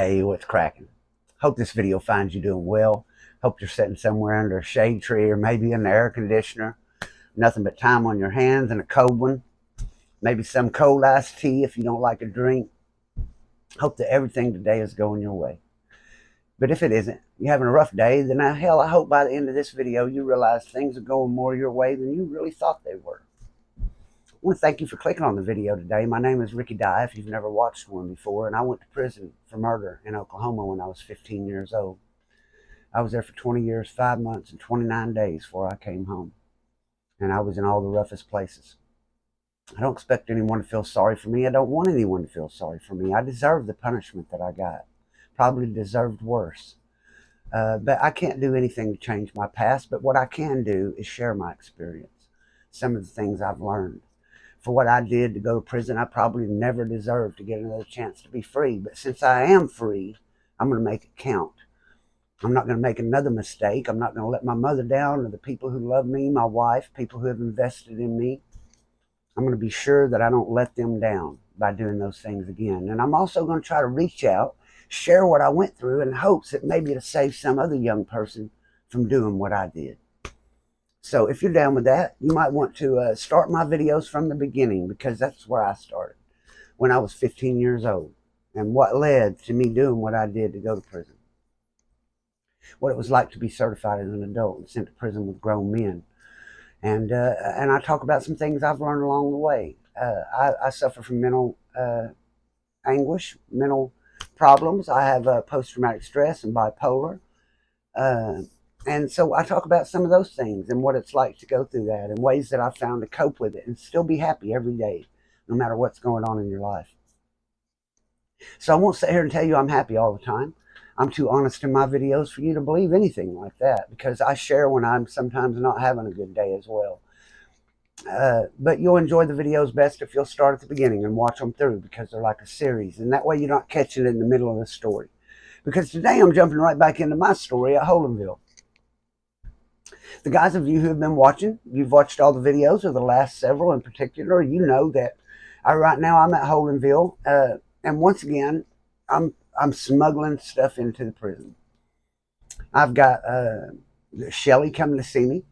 Hey, what's cracking? Hope this video finds you doing well. Hope you're sitting somewhere under a shade tree or maybe in the air conditioner. Nothing but time on your hands and a cold one. Maybe some cold iced tea if you don't like a drink. Hope that everything today is going your way. But if it isn't, you're having a rough day, then hell, I hope by the end of this video you realize things are going more your way than you really thought they were. I want to thank you for clicking on the video today. My name is Ricky Dye, if you've never watched one before, and I went to prison for murder in Oklahoma when I was 15 years old. I was there for 20 years, 5 months, and 29 days before I came home. And I was in all the roughest places. I don't expect anyone to feel sorry for me. I don't want anyone to feel sorry for me. I deserve the punishment that I got. Probably deserved worse. But I can't do anything to change my past, but what I can do is share my experience. Some of the things I've learned. For what I did to go to prison, I probably never deserved to get another chance to be free. But since I am free, I'm going to make it count. I'm not going to make another mistake. I'm not going to let my mother down or the people who love me, my wife, people who have invested in me. I'm going to be sure that I don't let them down by doing those things again. And I'm also going to try to reach out, share what I went through in hopes that maybe it'll save some other young person from doing what I did. So if you're down with that, you might want to start my videos from the beginning, because that's where I started, when I was 15 years old, and what led to me doing what I did to go to prison. What it was like to be certified as an adult and sent to prison with grown men. And I talk about some things I've learned along the way. I suffer from mental anguish, mental problems. I have post-traumatic stress and bipolar. And so I talk about some of those things and what it's like to go through that and ways that I've found to cope with it and still be happy every day, no matter what's going on in your life. So I won't sit here and tell you I'm happy all the time. I'm too honest in my videos for you to believe anything like that, because I share when I'm sometimes not having a good day as well. But you'll enjoy the videos best if you'll start at the beginning and watch them through, because they're like a series. And that way you're not catching it in the middle of the story. Because today I'm jumping right back into my story at Holdenville. The guys of you who have been watching, you've watched all the videos, or the last several in particular, you know that right now I'm at Holdenville. And once again, I'm smuggling stuff into the prison. I've got Shelly coming to see me.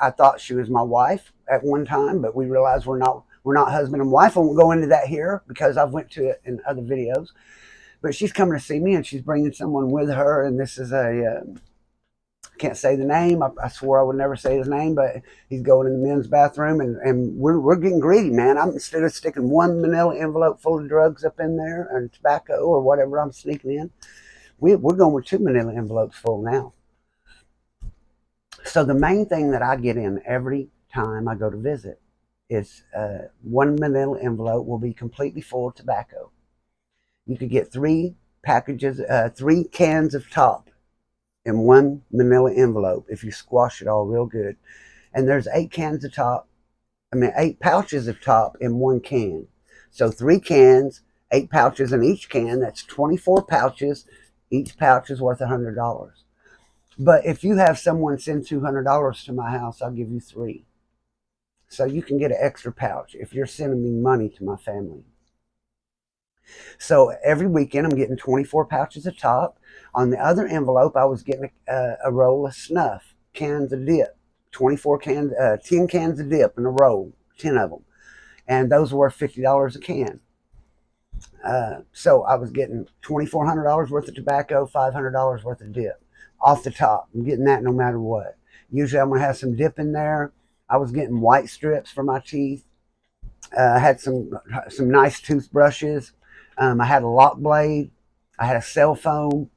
I thought she was my wife at one time, but we realized we're not husband and wife. I won't go into that here because I've went to it in other videos. But she's coming to see me, and she's bringing someone with her, and this is a can't say the name. I swore I would never say his name, but he's going in the men's bathroom, and we're getting greedy, man. Instead of sticking one manila envelope full of drugs up in there and tobacco or whatever I'm sneaking in, we're going with 2 manila envelopes full now. So the main thing that I get in every time I go to visit is 1 manila envelope will be completely full of tobacco. You could get 3 cans of top in 1 manila envelope if you squash it all real good. And there's 8 pouches of top in 1 can. So 3 cans, 8 pouches in each can. That's 24 pouches. Each pouch is worth $100. But if you have someone send $200 to my house, I'll give you 3. So you can get an extra pouch if you're sending me money to my family. So every weekend I'm getting 24 pouches of top. On the other envelope, I was getting a roll of snuff, cans of dip, 10 cans of dip in a roll, 10 of them. And those were $50 a can. So I was getting $2,400 worth of tobacco, $500 worth of dip off the top. I'm getting that no matter what. Usually I'm going to have some dip in there. I was getting white strips for my teeth. I had some nice toothbrushes. I had a lock blade. I had a cell phone.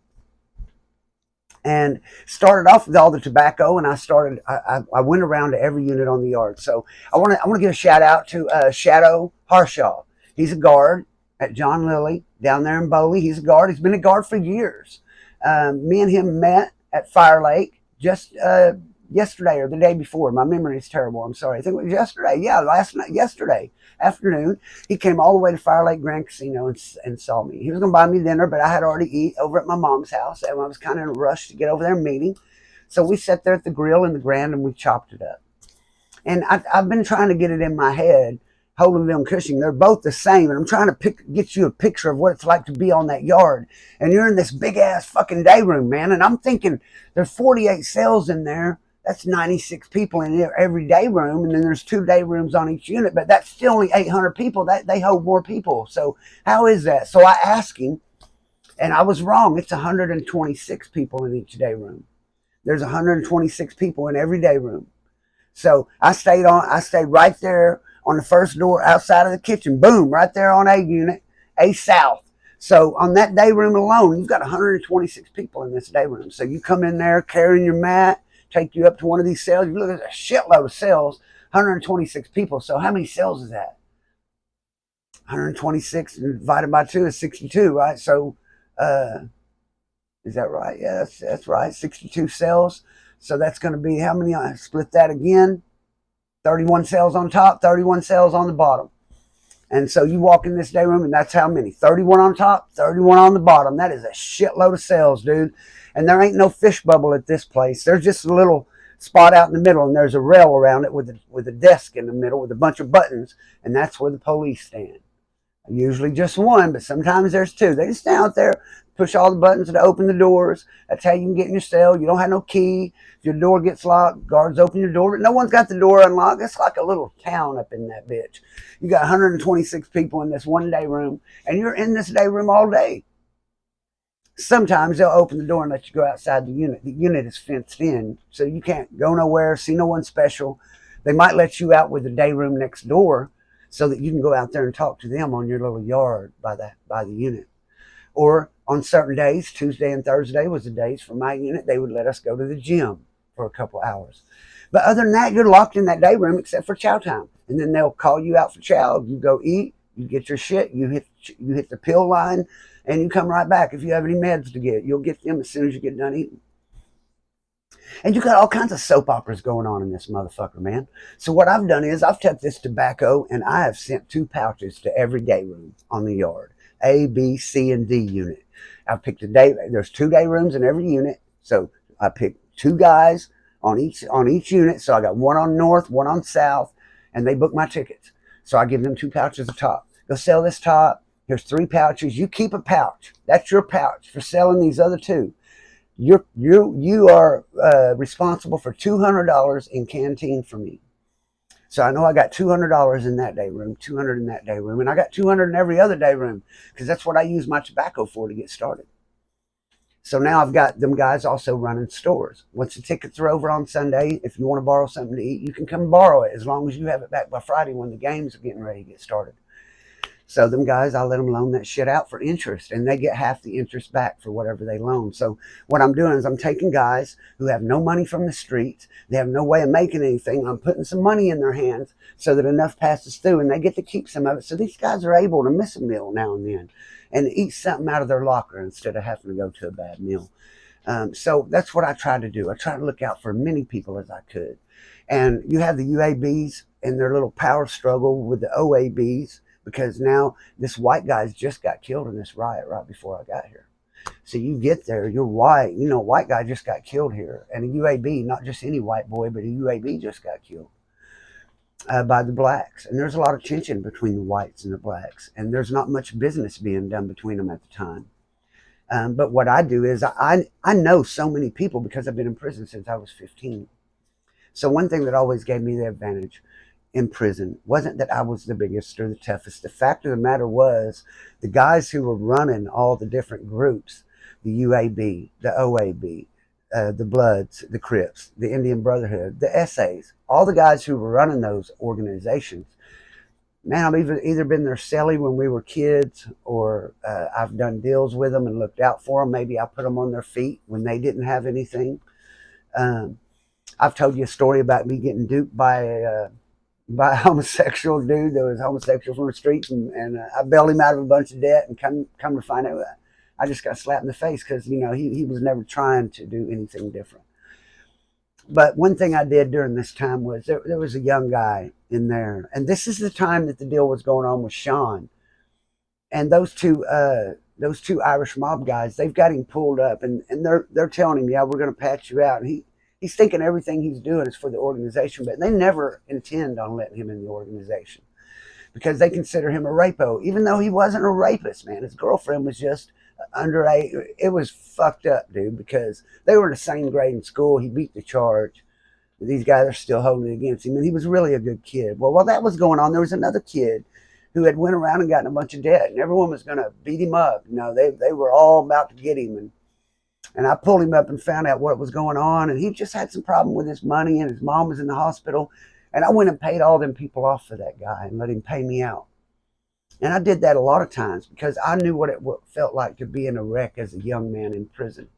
And started off with all the tobacco, and I went around to every unit on the yard. So I want to give a shout out to Shadow Harshaw. He's a guard at John Lilly down there in Bowley. He's a guard. He's been a guard for years. Me and him met at Fire Lake just yesterday or the day before. My memory is terrible. I'm sorry. I think it was yesterday. Yeah, yesterday afternoon. He came all the way to Fire Lake Grand Casino and saw me. He was going to buy me dinner, but I had already eaten over at my mom's house, and I was kind of in a rush to get over there and meet him. So we sat there at the grill in the Grand, and we chopped it up. And I've been trying to get it in my head Holdenville and Cushing, they're both the same. And I'm trying to get you a picture of what it's like to be on that yard. And you're in this big ass fucking day room, man. And I'm thinking there's 48 cells in there. That's 96 people in every day room. And then there's 2 day rooms on each unit. But that's still only 800 people. They hold more people. So how is that? So I asked him, and I was wrong. It's 126 people in each day room. There's 126 people in every day room. So I stayed right there on the first door outside of the kitchen. Boom, right there on A unit, A South. So on that day room alone, you've got 126 people in this day room. So you come in there carrying your mat, take you up to one of these cells. You look at a shitload of cells, 126 people. So how many cells is that? 126 divided by 2 is 62, right? So is that right? Yeah, that's right. 62 cells. So that's going to be how many? I split that again. 31 cells on top, 31 cells on the bottom. And so you walk in this day room, and that's how many? 31 on top, 31 on the bottom. That is a shitload of cells, dude. And there ain't no fish bubble at this place. There's just a little spot out in the middle, and there's a rail around it with a desk in the middle with a bunch of buttons, and that's where the police stand. Usually just one, but sometimes there's 2. They just stand out there, push all the buttons to open the doors. That's how you can get in your cell. You don't have no key. If your door gets locked, guards open your door, but no one's got the door unlocked. It's like a little town up in that bitch. You got 126 people in this one day room, and you're in this day room all day. Sometimes they'll open the door and let you go outside the unit. The unit is fenced in, so you can't go nowhere, see no one special. They might let you out with the day room next door, so that you can go out there and talk to them on your little yard by the unit. Or on certain days, Tuesday and Thursday was the days for my unit, they would let us go to the gym for a couple hours. But other than that, you're locked in that day room except for chow time. And then they'll call you out for chow. You go eat, you get your shit, you hit the pill line, and you come right back. If you have any meds to get, you'll get them as soon as you get done eating. And you got all kinds of soap operas going on in this motherfucker, man. So what I've done is I've took this tobacco and I have sent 2 pouches to every day room on the yard. A, B, C, and D unit. I've picked a day. There's 2 day rooms in every unit. So I picked 2 guys on each unit. So I got one on north, one on south, and they book my tickets. So I give them 2 pouches of top. Go sell this top. Here's 3 pouches. You keep a pouch. That's your pouch for selling these other 2. You are responsible for $200 in canteen for me. So I know I got $200 in that day room, $200 in that day room, and I got $200 in every other day room because that's what I use my tobacco for to get started. So now I've got them guys also running stores. Once the tickets are over on Sunday, if you want to borrow something to eat, you can come borrow it as long as you have it back by Friday when the games are getting ready to get started. So them guys, I let them loan that shit out for interest, and they get half the interest back for whatever they loan. So what I'm doing is I'm taking guys who have no money from the streets. They have no way of making anything. I'm putting some money in their hands so that enough passes through, and they get to keep some of it. So these guys are able to miss a meal now and then and eat something out of their locker instead of having to go to a bad meal. So that's what I try to do. I try to look out for as many people as I could. And you have the UABs and their little power struggle with the OABs, because now this white guy's just got killed in this riot right before I got here. So you get there, you're white, white guy just got killed here. And a UAB, not just any white boy, but a UAB just got killed by the blacks. And there's a lot of tension between the whites and the blacks. And there's not much business being done between them at the time. But what I do is I know so many people because I've been in prison since I was 15. So one thing that always gave me the advantage in prison wasn't that I was the biggest or the toughest. The fact of the matter was the guys who were running all the different groups, the UAB, the OAB, the Bloods, the Crips, the Indian Brotherhood, the SAs, all the guys who were running those organizations, man, I've either been their cellie when we were kids, or I've done deals with them and looked out for them. Maybe I put them on their feet when they didn't have anything. I've told you a story about me getting duped by a homosexual dude that was homosexual from the streets, and I bailed him out of a bunch of debt, and come to find out I just got slapped in the face because he was never trying to do anything different. But one thing I did during this time was there was a young guy in there, and this is the time that the deal was going on with Sean, and those two Irish mob guys, they've got him pulled up, and they're telling him, yeah, we're going to patch you out, and he's thinking everything he's doing is for the organization, but they never intend on letting him in the organization. because they consider him a rapo, even though he wasn't a rapist, man. His girlfriend was just underage. It was fucked up, dude, because they were in the same grade in school. He beat the charge. These guys are still holding it against him, and he was really a good kid. Well, while that was going on, there was another kid who had went around and gotten a bunch of debt, and everyone was going to beat him up. You know, they were all about to get him, and I pulled him up and found out what was going on, and he just had some problem with his money, and his mom was in the hospital, and I went and paid all them people off for that guy and let him pay me out. And I did that a lot of times because I knew what it felt like to be in a wreck as a young man in prison.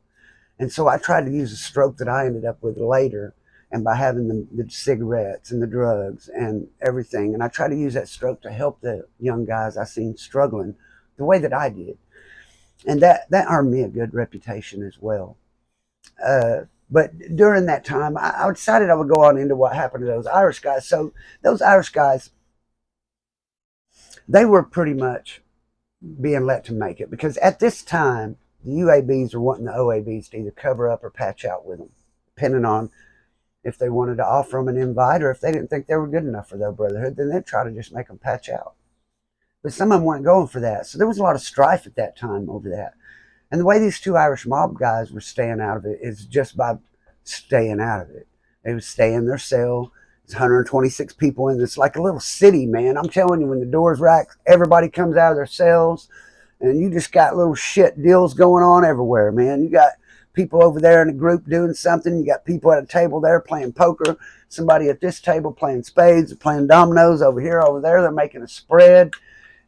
And so I tried to use the stroke that I ended up with later, and by having the cigarettes and the drugs and everything. And I tried to use that stroke to help the young guys I seen struggling the way that I did. And that earned me a good reputation as well. But during that time, I decided I would go on into what happened to those Irish guys. So those Irish guys, they were pretty much being let to make it, because at this time, the UABs were wanting the OABs to either cover up or patch out with them, depending on if they wanted to offer them an invite, or if they didn't think they were good enough for their brotherhood, then they'd try to just make them patch out. But some of them weren't going for that. So there was a lot of strife at that time over that. And the way these two Irish mob guys were staying out of it is just by staying out of it. They would stay in their cell. There's 126 people in it. It's like a little city, man. I'm telling you, when the doors rack, everybody comes out of their cells, and you just got little shit deals going on everywhere, man. You got people over there in a group doing something. You got people at a table there playing poker. Somebody at this table playing spades or playing dominoes. Over here, over there, they're making a spread.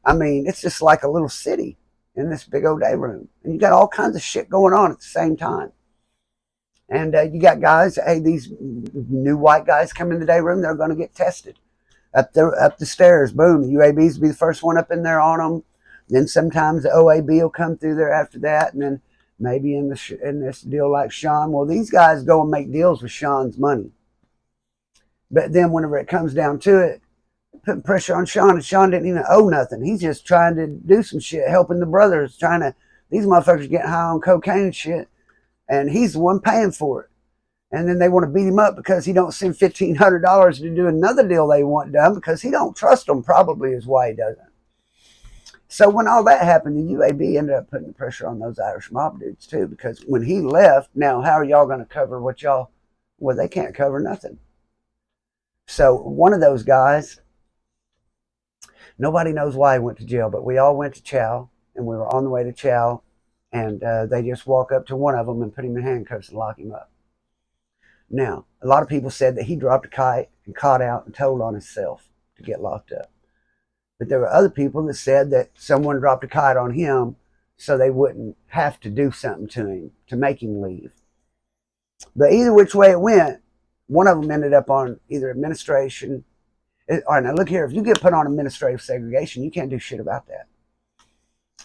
I mean, it's just like a little city in this big old day room. And you got all kinds of shit going on at the same time. And you got guys, hey, these new white guys come in the day room, they're going to get tested. Up the stairs, boom, the UABs will be the first one up in there on them. Then sometimes the OAB will come through there after that. And then maybe in this deal like Sean, well, these guys go and make deals with Sean's money. But then whenever it comes down to it, putting pressure on Sean, and Sean didn't even owe nothing. He's just trying to do some shit, helping the brothers, these motherfuckers getting high on cocaine and shit, and he's the one paying for it. And then they want to beat him up because he don't send $1,500 to do another deal they want done, because he don't trust them, probably is why he doesn't. So when all that happened, the UAB ended up putting the pressure on those Irish mob dudes too, because when he left, now how are y'all going to cover what y'all, well, they can't cover nothing. So one of those guys, nobody knows why he went to jail, but we all went to Chow, and we were on the way to Chow, and they just walk up to one of them and put him in handcuffs and lock him up. Now, a lot of people said that he dropped a kite and caught out and told on himself to get locked up. But there were other people that said that someone dropped a kite on him so they wouldn't have to do something to him to make him leave. But either which way it went, one of them ended up on either administration. All right, now look here. If you get put on administrative segregation, you can't do shit about that.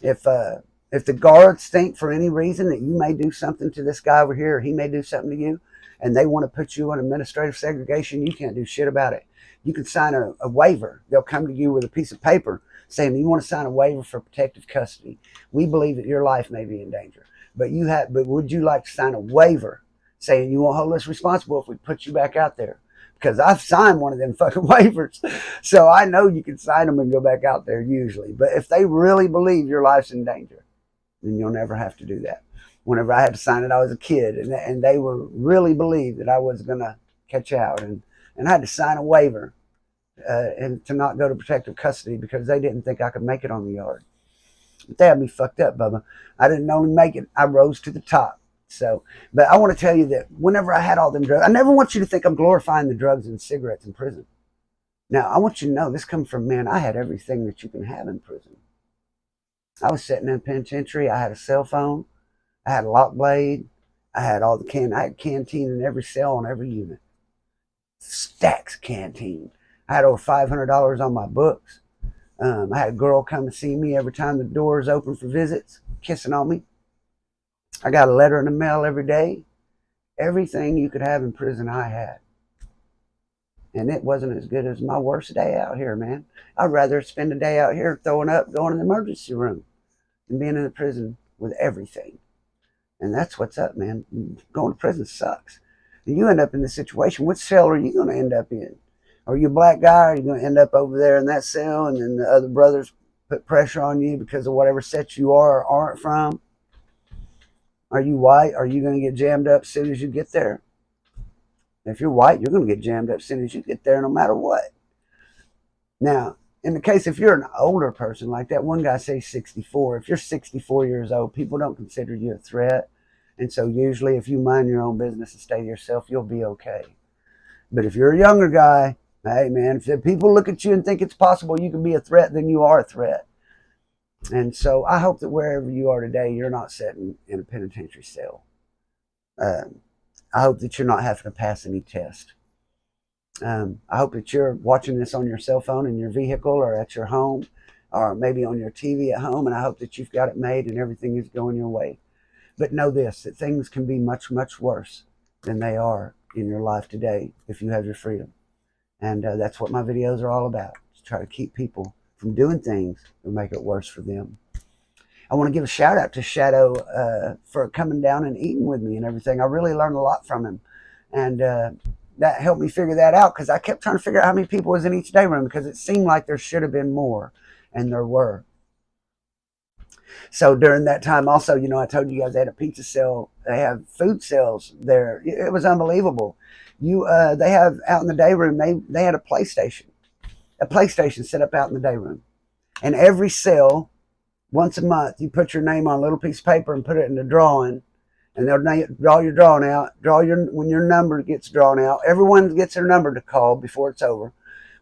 If the guards think for any reason that you may do something to this guy over here, or he may do something to you, and they want to put you on administrative segregation, you can't do shit about it. You can sign a waiver. They'll come to you with a piece of paper saying you want to sign a waiver for protective custody. We believe that your life may be in danger, but would you like to sign a waiver saying you won't hold us responsible if we put you back out there? Because I've signed one of them fucking waivers, so I know you can sign them and go back out there usually. But if they really believe your life's in danger, then you'll never have to do that. Whenever I had to sign it, I was a kid, and they were really believed that I was going to catch out, and I had to sign a waiver and to not go to protective custody because they didn't think I could make it on the yard. But they had me fucked up, Bubba. I didn't only make it, I rose to the top. So, but I want to tell you that whenever I had all them drugs, I never want you to think I'm glorifying the drugs and cigarettes in prison. Now, I want you to know this comes from, man, I had everything that you can have in prison. I was sitting in a penitentiary. I had a cell phone. I had a lock blade. I had all the I had canteen in every cell on every unit. Stacks of canteen. I had over $500 on my books. I had a girl come and see me every time the doors open for visits, kissing on me. I got a letter in the mail every day. Everything you could have in prison, I had. And it wasn't as good as my worst day out here, man. I'd rather spend a day out here throwing up, going to the emergency room, than being in the prison with everything. And that's what's up, man. Going to prison sucks. And you end up in this situation. Which cell are you going to end up in? Are you a black guy? Are you going to end up over there in that cell, and then the other brothers put pressure on you because of whatever set you are or aren't from? Are you white? Are you going to get jammed up as soon as you get there? If you're white, you're going to get jammed up as soon as you get there, no matter what. Now, in the case if you're an older person, like that one guy say 64, if you're 64 years old, people don't consider you a threat. And so usually if you mind your own business and stay to yourself, you'll be okay. But if you're a younger guy, hey man, if people look at you and think it's possible you can be a threat, then you are a threat. And so I hope that wherever you are today, you're not sitting in a penitentiary cell. I hope that you're not having to pass any test. I hope that you're watching this on your cell phone in your vehicle or at your home or maybe on your TV at home, and I hope that you've got it made and everything is going your way. But know this, that things can be much, much worse than they are in your life today if you have your freedom. And that's what my videos are all about, to try to keep people from doing things that make it worse for them. I want to give a shout out to Shadow for coming down and eating with me and everything. I really learned a lot from him. And that helped me figure that out, because I kept trying to figure out how many people was in each day room, because it seemed like there should have been more, and there were. So during that time also, you know, I told you guys they had a pizza cell. They have food cells there. It was unbelievable. They have out in the day room, they had a PlayStation set up out in the day room. And every cell, once a month, you put your name on a little piece of paper and put it in the drawing, and they'll draw your drawing out. When your number gets drawn out, everyone gets their number to call before it's over.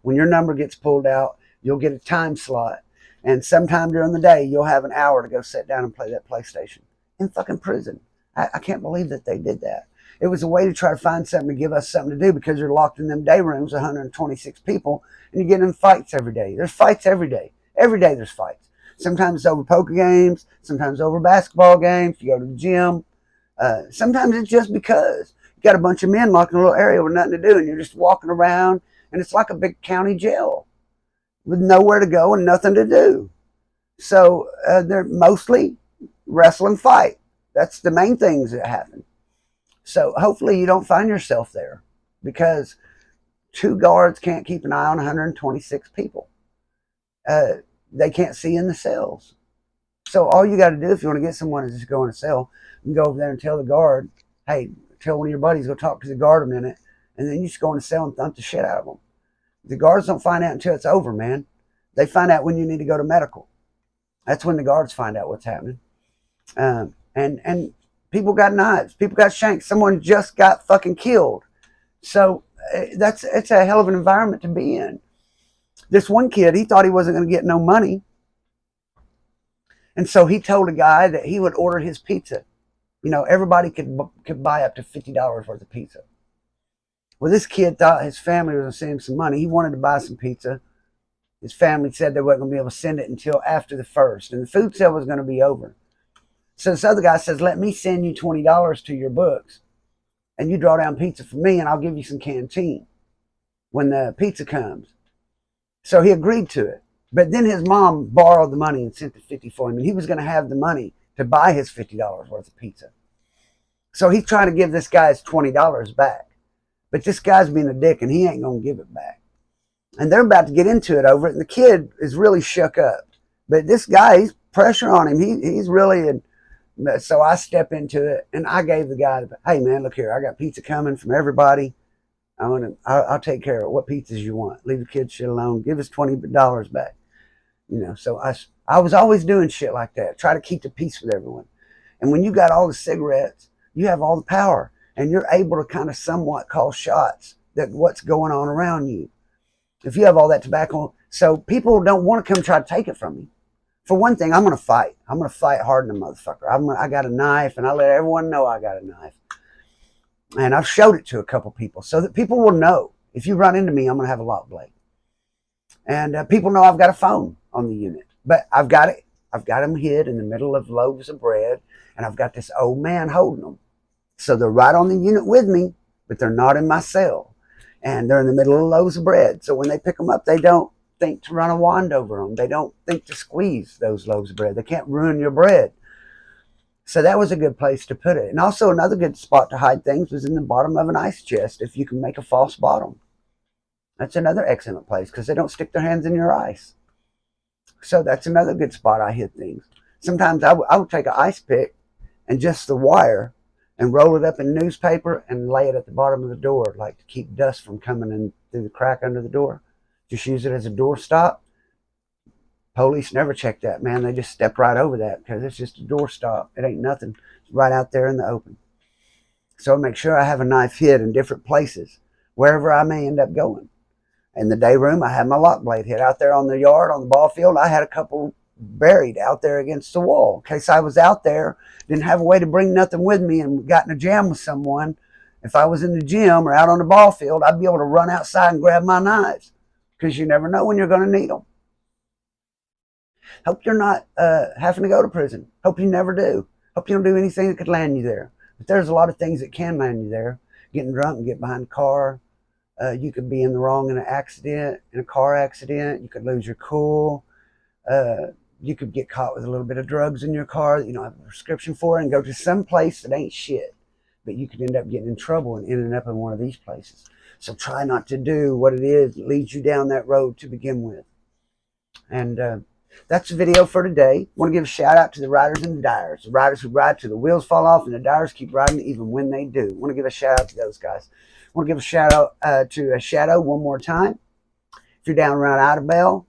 When your number gets pulled out, you'll get a time slot. And sometime during the day, you'll have an hour to go sit down and play that PlayStation in fucking prison. I can't believe that they did that. It was a way to try to find something to give us something to do, because you're locked in them day rooms, 126 people, and you get in fights every day. There's fights every day. Every day there's fights. Sometimes it's over poker games. Sometimes over basketball games. You go to the gym. Sometimes it's just because you got a bunch of men locked in a little area with nothing to do, and you're just walking around, and it's like a big county jail with nowhere to go and nothing to do. So they're mostly wrestle and fight. That's the main things that happen. So hopefully you don't find yourself there, because 2 guards can't keep an eye on 126 people. They can't see in the cells. So all you got to do if you want to get someone is just go in a cell. You can go over there and tell the guard, hey, tell one of your buddies, go talk to the guard a minute, and then you just go in the cell and thump the shit out of them. The guards don't find out until it's over, man. They find out when you need to go to medical. That's when the guards find out what's happening. And people got knives. People got shanks. Someone just got fucking killed. So it's a hell of an environment to be in. This one kid, he thought he wasn't going to get no money. And so he told a guy that he would order his pizza. You know, everybody could buy up to $50 worth of pizza. Well, this kid thought his family was going to send him some money. He wanted to buy some pizza. His family said they weren't going to be able to send it until after the 1st. And the food sale was going to be over. So this other guy says, let me send you $20 to your books, and you draw down pizza for me, and I'll give you some canteen when the pizza comes. So he agreed to it. But then his mom borrowed the money and sent the $50 for him, and he was going to have the money to buy his $50 worth of pizza. So he's trying to give this guy his $20 back. But this guy's being a dick, and he ain't going to give it back. And they're about to get into it over it, and the kid is really shook up. But this guy, he's pressure on him. He's really... So I step into it, and I gave the guy, hey man, look here, I got pizza coming from everybody. I'll take care of it. What pizzas you want? Leave the kid shit alone. Give us $20 back. You know, so I was always doing shit like that. Try to keep the peace with everyone. And when you got all the cigarettes, you have all the power, and you're able to kind of somewhat call shots that what's going on around you. If you have all that tobacco, so people don't want to come try to take it from you. For one thing, I'm going to fight. I'm going to fight hard in a motherfucker. I got a knife, and I let everyone know I got a knife. And I've showed it to a couple people so that people will know. If you run into me, I'm going to have a lock blade. And people know I've got a phone on the unit. But I've got them hid in the middle of loaves of bread, and I've got this old man holding them. So they're right on the unit with me, but they're not in my cell. And they're in the middle of loaves of bread. So when they pick them up, they don't think to run a wand over them. They don't think to squeeze those loaves of bread. They can't ruin your bread. So that was a good place to put it. And also another good spot to hide things was in the bottom of an ice chest, if you can make a false bottom. That's another excellent place because they don't stick their hands in your ice. So that's another good spot I hid things. Sometimes I would take an ice pick and just the wire and roll it up in newspaper and lay it at the bottom of the door, like to keep dust from coming in through the crack under the door. Just use it as a door stop. Police never check that, man. They just step right over that because it's just a door stop. It ain't nothing. It's right out there in the open. So I make sure I have a knife hid in different places, wherever I may end up going. In the day room, I had my lock blade hid out there on the yard, on the ball field. I had a couple buried out there against the wall in case I was out there, didn't have a way to bring nothing with me and got in a jam with someone. If I was in the gym or out on the ball field, I'd be able to run outside and grab my knives because you never know when you're going to need them. Hope you're not having to go to prison. Hope you never do. Hope you don't do anything that could land you there. But there's a lot of things that can land you there. Getting drunk and get behind a car. You could be in the wrong in an accident, in a car accident. You could lose your cool. You could get caught with a little bit of drugs in your car that you don't have a prescription for and go to some place that ain't shit. But you could end up getting in trouble and ending up in one of these places. So try not to do what it is that leads you down that road to begin with. And that's the video for today. I want to give a shout out to the riders and the dyers. The riders who ride till the wheels fall off, and the dyers keep riding even when they do. I want to give a shout out to those guys. I want to give a shout out to a Shadow one more time. If you're down around Idabel,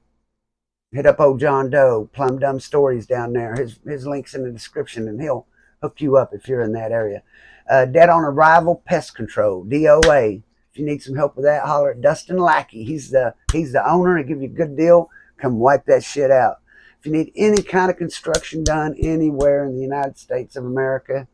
hit up old John Doe, Plum Dumb Stories down there. His link's in the description, and he'll hook you up if you're in that area. Dead on Arrival Pest Control, DOA. If you need some help with that, holler at Dustin Lackey. He's the owner. He'll give you a good deal. Come wipe that shit out. If you need any kind of construction done anywhere in the United States of America,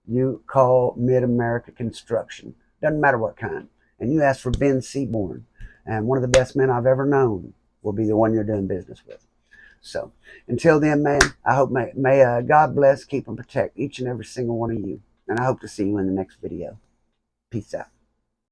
you call Mid-America Construction. Doesn't matter what kind. And you ask for Ben Seaborn. And one of the best men I've ever known will be the one you're doing business with. So until then, man, I hope may God bless, keep and protect each and every single one of you. And I hope to see you in the next video. Peace out.